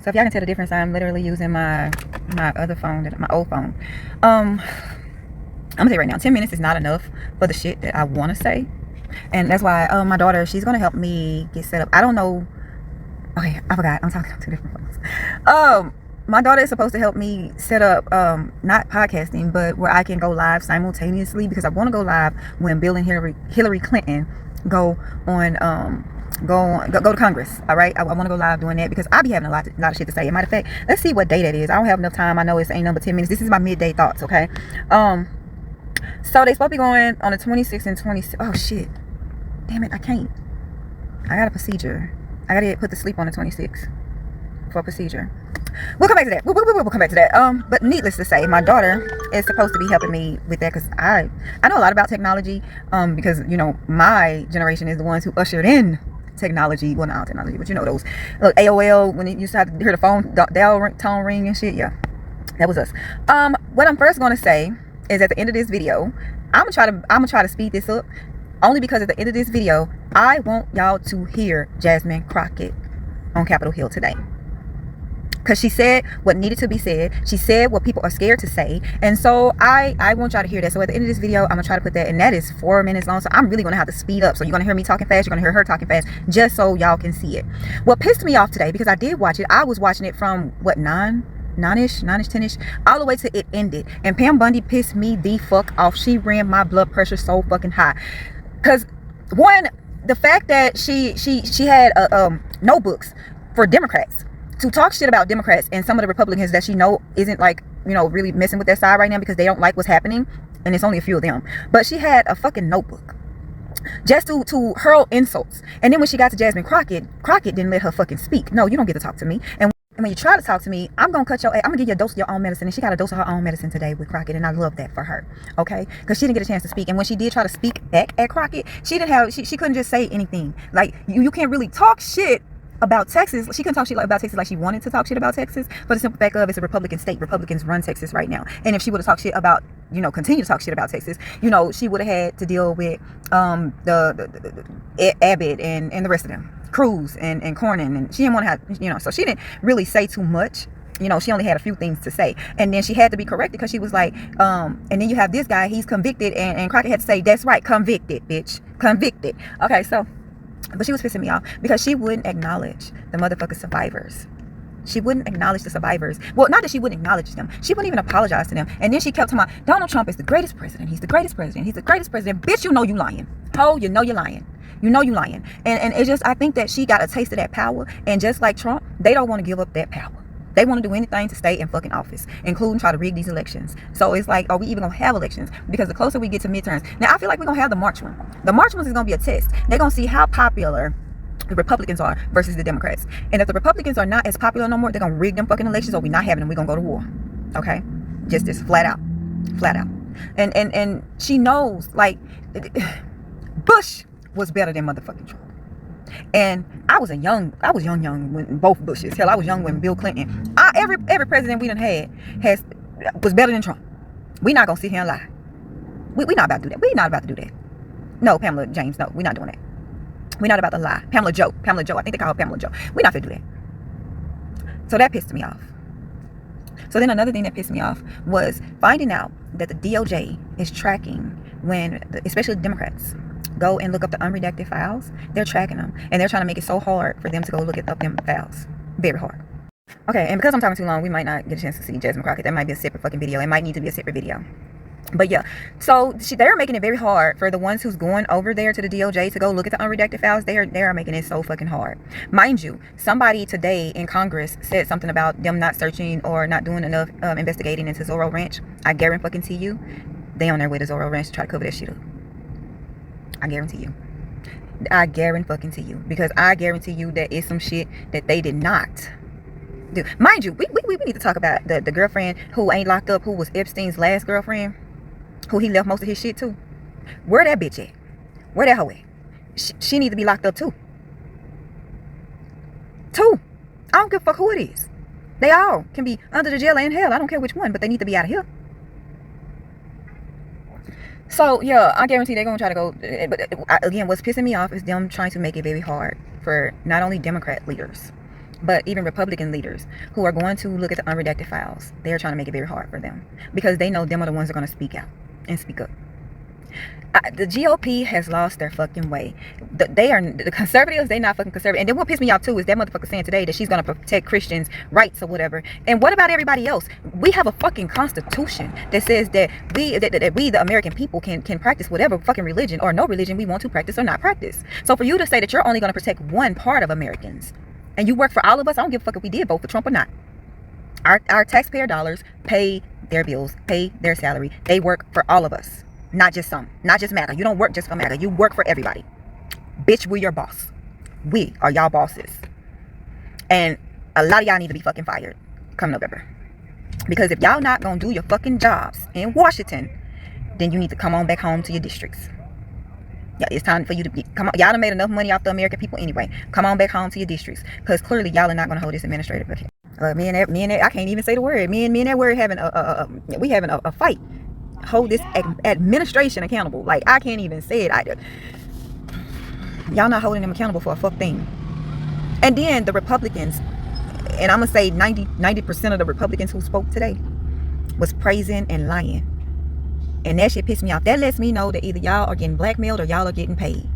So if y'all can tell the difference, I'm literally using my other phone, my old phone. I'm gonna say right now, 10 minutes is not enough for the shit that I want to say, and that's why my daughter, she's gonna help me get set up. I don't know. Okay, I forgot. I'm talking on two different phones. My daughter is supposed to help me set up not podcasting, but where I can go live simultaneously, because I want to go live when Bill and Hillary Clinton go on go to Congress. All right, I want to go live doing that because I be having a lot of shit to say. As a matter of fact, let's see what day that is. I don't have enough time. I know it's ain't number 10 minutes. This is my midday thoughts. Okay. So they supposed to be going on the 26th and 27th. Oh shit, damn it, I can't. I got a procedure. I gotta get put to sleep on the 26th for a procedure. We'll come back to that. We'll come back to that. But needless to say, my daughter is supposed to be helping me with that, because I know a lot about technology. Because you know, my generation is the ones who ushered in technology. Well, not technology, but you know those AOL, when you used to have to hear the phone tone ring and shit. Yeah, that was us. What I'm first gonna say is, at the end of this video, I'm gonna try to speed this up, only because at the end of this video, I want y'all to hear Jasmine Crockett on Capitol Hill today. Because she said what needed to be said. She said what people are scared to say. And so I want y'all to hear that. So at the end of this video, I'm going to try to put that. And that is 4 minutes long. So I'm really going to have to speed up. So you're going to hear me talking fast. You're going to hear her talking fast. Just so y'all can see it. What pissed me off today, because I did watch it. I was watching it from, what, 9-ish, 10-ish, all the way to it ended. And Pam Bundy pissed me the fuck off. She ran my blood pressure so fucking high. Because, one, the fact that she had notebooks for Democrats to talk shit about Democrats and some of the Republicans that she know isn't, like, you know, really messing with their side right now because they don't like what's happening, and it's only a few of them. But she had a fucking notebook just to hurl insults. And then when she got to Jasmine Crockett didn't let her fucking speak. No, you don't get to talk to me. And when you try to talk to me, I'm gonna cut your ass. I'm gonna give you a dose of your own medicine. And she got a dose of her own medicine today with Crockett, and I love that for her. Okay, because she didn't get a chance to speak. And when she did try to speak back at Crockett, she couldn't just say anything. Like, you can't really talk shit about Texas. She couldn't talk shit about Texas like she wanted to talk shit about Texas, for the simple fact of it's a Republican state. Republicans run Texas right now. And if she would have talked shit about, you know, continue to talk shit about Texas, you know, she would have had to deal with the Abbott and the rest of them, Cruz and Cornyn, and she didn't want to have, you know, so she didn't really say too much. You know, she only had a few things to say, and then she had to be corrected because she was like, and then you have this guy, he's convicted, and Crockett had to say, that's right, convicted, bitch, convicted. Okay, so, but she was pissing me off because she wouldn't acknowledge the motherfucking survivors. She wouldn't acknowledge the survivors. Well, not that she wouldn't acknowledge them. She wouldn't even apologize to them. And then she kept talking about Donald Trump is the greatest president. He's the greatest president. He's the greatest president. Bitch, you know you lying. Ho, you know you're lying. You know you lying. And it's just, I think that she got a taste of that power. And just like Trump, they don't want to give up that power. They want to do anything to stay in fucking office, including try to rig these elections. So it's like, are we even going to have elections? Because the closer we get to midterms. Now, I feel like we're going to have the March one. The March one is going to be a test. They're going to see how popular the Republicans are versus the Democrats. And if the Republicans are not as popular no more, they're going to rig them fucking elections, or we're not having them. We're going to go to war. Okay? Just this, flat out. Flat out. And she knows, like, Bush was better than motherfucking Trump. And I was young when both Bushes. Hell, I was young when Bill Clinton. Every president we done had was better than Trump. We not gonna sit here and lie. We not about to do that. We not about to do that. No, Pamela James. No, we not doing that. We not about to lie. Pamela Joe. I think they call her Pamela Joe. We not gonna do that. So that pissed me off. So then another thing that pissed me off was finding out that the DOJ is tracking when, especially the Democrats, go and look up the unredacted files. They're tracking them, and they're trying to make it so hard for them to go look up them files. Very hard. Okay, and because I'm talking too long, we might not get a chance to see Jasmine Crockett. That might be a separate fucking video. It might need to be a separate video. But yeah, so they're making it very hard for the ones who's going over there to the DOJ to go look at the unredacted files. They are making it so fucking hard. Mind you, somebody today in Congress said something about them not searching or not doing enough investigating into Zorro Ranch. I guarantee you, they on their way to Zorro Ranch to try to cover that shit up. I guarantee you. Because I guarantee you that it's some shit that they did not do. Mind you, we need to talk about the girlfriend who ain't locked up, who was Epstein's last girlfriend, who he left most of his shit to. Where that bitch at? Where that hoe at? She needs to be locked up too. I don't give a fuck who it is. They all can be under the jail and hell. I don't care which one, but they need to be out of here. So, yeah, I guarantee they're going to try to go. But again, what's pissing me off is them trying to make it very hard for not only Democrat leaders, but even Republican leaders who are going to look at the unredacted files, they're trying to make it very hard for them because they know them are the ones that are going to speak out and speak up. The GOP has lost their fucking way. The conservatives, they not fucking conservative. And then what pissed me off too is that motherfucker saying today that she's gonna protect Christians' rights or whatever. And what about everybody else? We have a fucking constitution that says that we, the American people, can practice whatever fucking religion or no religion we want to practice or not practice. So for you to say that you're only gonna protect one part of Americans, and you work for all of us, I don't give a fuck if we did vote for Trump or not. Our taxpayer dollars pay their bills, pay their salary. They work for all of us. Not just some, not just MAGA. You don't work just for MAGA. You work for everybody. Bitch, we're your boss. We are y'all bosses. And a lot of y'all need to be fucking fired come November. Because if y'all not gonna do your fucking jobs in Washington, then you need to come on back home to your districts. Yeah, it's time for you to come on. Y'all done made enough money off the American people anyway. Come on back home to your districts. Because clearly y'all are not gonna hold this administrative account. Me and that, I can't even say the word. Me and that word having a fight. Hold this administration accountable. Like, I can't even say it either. Y'all not holding them accountable for a fuck thing. And then the Republicans, and I'm gonna say 90% of the Republicans who spoke today was praising and lying. And that shit pissed me off. That lets me know that either y'all are getting blackmailed or y'all are getting paid.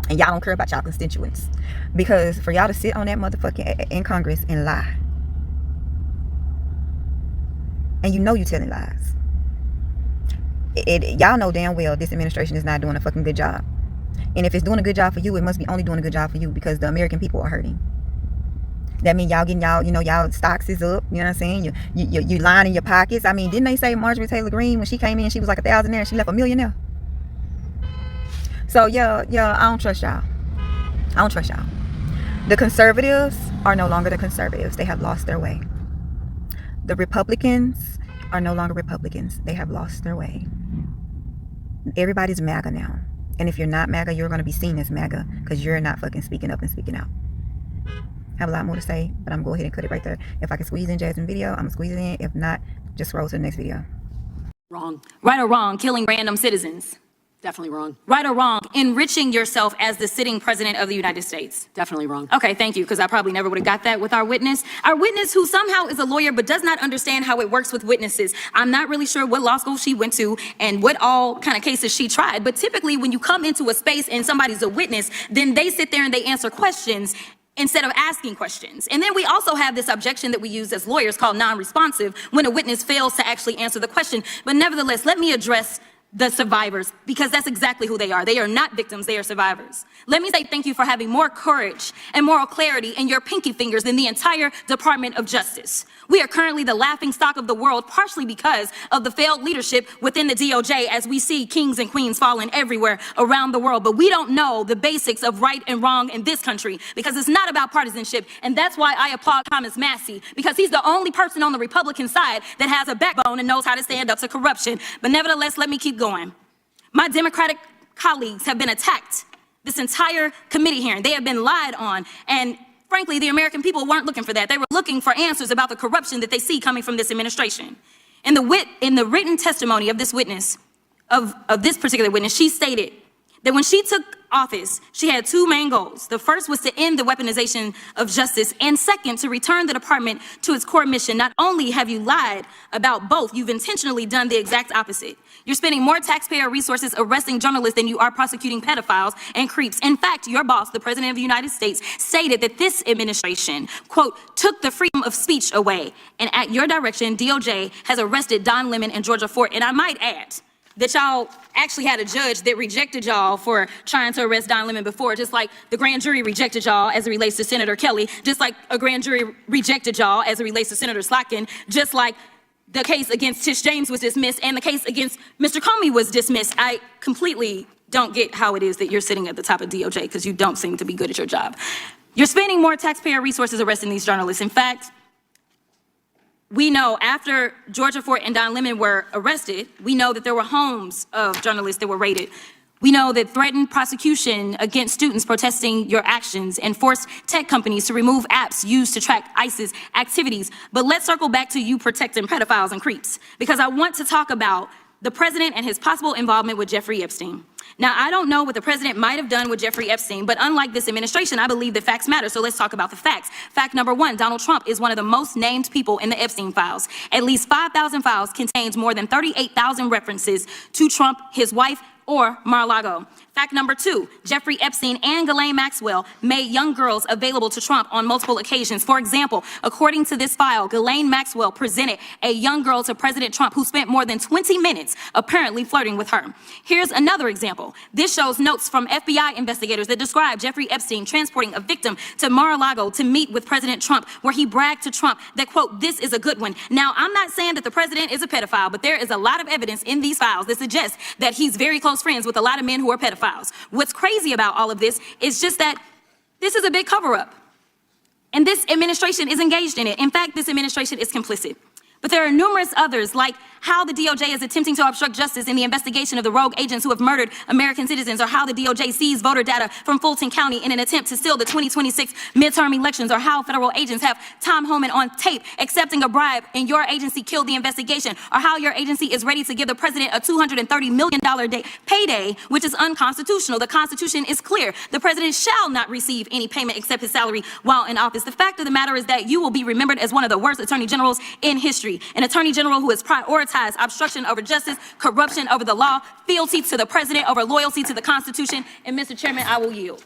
And y'all don't care about y'all constituents. Because for y'all to sit on that motherfucking in Congress and lie. And you know you telling lies. Y'all know damn well this administration is not doing a fucking good job. And if it's doing a good job for you, it must be only doing a good job for you because the American people are hurting. That means y'all getting y'all stocks is up. You know what I'm saying? You lying in your pockets. I mean, didn't they say Marjorie Taylor Greene, when she came in, she was like a thousandaire and she left a millionaire? So yeah, I don't trust y'all. I don't trust y'all. The conservatives are no longer the conservatives. They have lost their way. The Republicans are no longer Republicans. They have lost their way. Everybody's MAGA now. And if you're not MAGA, you're going to be seen as MAGA because you're not fucking speaking up and speaking out. I have a lot more to say, but I'm going to go ahead and cut it right there. If I can squeeze in Jasmine's video, I'm going to squeeze it in. If not, just scroll to the next video. Wrong. Right or wrong, killing random citizens? Definitely wrong. Right or wrong, enriching yourself as the sitting president of the United States? Definitely wrong. Okay, thank you, because I probably never would have got that with our witness. Our witness, who somehow is a lawyer but does not understand how it works with witnesses. I'm not really sure what law school she went to and what all kind of cases she tried, but typically when you come into a space and somebody's a witness, then they sit there and they answer questions instead of asking questions. And then we also have this objection that we use as lawyers called non-responsive when a witness fails to actually answer the question. But nevertheless, let me address the survivors, because that's exactly who they are. They are not victims, they are survivors. Let me say thank you for having more courage and moral clarity in your pinky fingers than the entire Department of Justice. We are currently the laughingstock of the world, partially because of the failed leadership within the DOJ, as we see kings and queens falling everywhere around the world. But we don't know the basics of right and wrong in this country, because it's not about partisanship. And that's why I applaud Thomas Massie, because he's the only person on the Republican side that has a backbone and knows how to stand up to corruption. But nevertheless, let me keep going. My Democratic colleagues have been attacked this entire committee hearing. They have been lied on, and frankly, the American people weren't looking for that. They were looking for answers about the corruption that they see coming from this administration. In the written testimony of this witness, of this particular witness, she stated that when she took office, she had two main goals. The first was to end the weaponization of justice, and second, to return the department to its core mission. Not only have you lied about both, you've intentionally done the exact opposite. You're spending more taxpayer resources arresting journalists than you are prosecuting pedophiles and creeps. In fact, your boss, the President of the United States, stated that this administration, quote, took the freedom of speech away. And at your direction, DOJ has arrested Don Lemon and Georgia Fort. And I might add that y'all actually had a judge that rejected y'all for trying to arrest Don Lemon before, just like the grand jury rejected y'all as it relates to Senator Kelly, just like a grand jury rejected y'all as it relates to Senator Slotkin, just like the case against Tish James was dismissed and the case against Mr. Comey was dismissed. I completely don't get how it is that you're sitting at the top of DOJ, because you don't seem to be good at your job. You're spending more taxpayer resources arresting these journalists. In fact, we know after Georgia Fort and Don Lemon were arrested, we know that there were homes of journalists that were raided. We know that threatened prosecution against students protesting your actions and forced tech companies to remove apps used to track ISIS activities. But let's circle back to you protecting pedophiles and creeps, because I want to talk about the president and his possible involvement with Jeffrey Epstein. Now, I don't know what the president might have done with Jeffrey Epstein, but unlike this administration, I believe that facts matter. So let's talk about the facts. Fact number one, Donald Trump is one of the most named people in the Epstein files. At least 5,000 files contains more than 38,000 references to Trump, his wife, or Mar-a-Lago. Fact number two, Jeffrey Epstein and Ghislaine Maxwell made young girls available to Trump on multiple occasions. For example, according to this file, Ghislaine Maxwell presented a young girl to President Trump who spent more than 20 minutes apparently flirting with her. Here's another example. This shows notes from FBI investigators that describe Jeffrey Epstein transporting a victim to Mar-a-Lago to meet with President Trump, where he bragged to Trump that, quote, "This is a good one." Now, I'm not saying that the president is a pedophile, but there is a lot of evidence in these files that suggests that he's very close friends with a lot of men who are pedophiles. What's crazy about all of this is just that this is a big cover-up, and this administration is engaged in it. In fact, this administration is complicit. But there are numerous others, like how the DOJ is attempting to obstruct justice in the investigation of the rogue agents who have murdered American citizens, or how the DOJ seized voter data from Fulton County in an attempt to steal the 2026 midterm elections, or how federal agents have Tom Homan on tape accepting a bribe and your agency killed the investigation, or how your agency is ready to give the president a $230 million payday, which is unconstitutional. The Constitution is clear. The president shall not receive any payment except his salary while in office. The fact of the matter is that you will be remembered as one of the worst attorney generals in history. An attorney general who has prioritized obstruction over justice, corruption over the law, fealty to the president over loyalty to the Constitution. And Mr. Chairman, I will yield.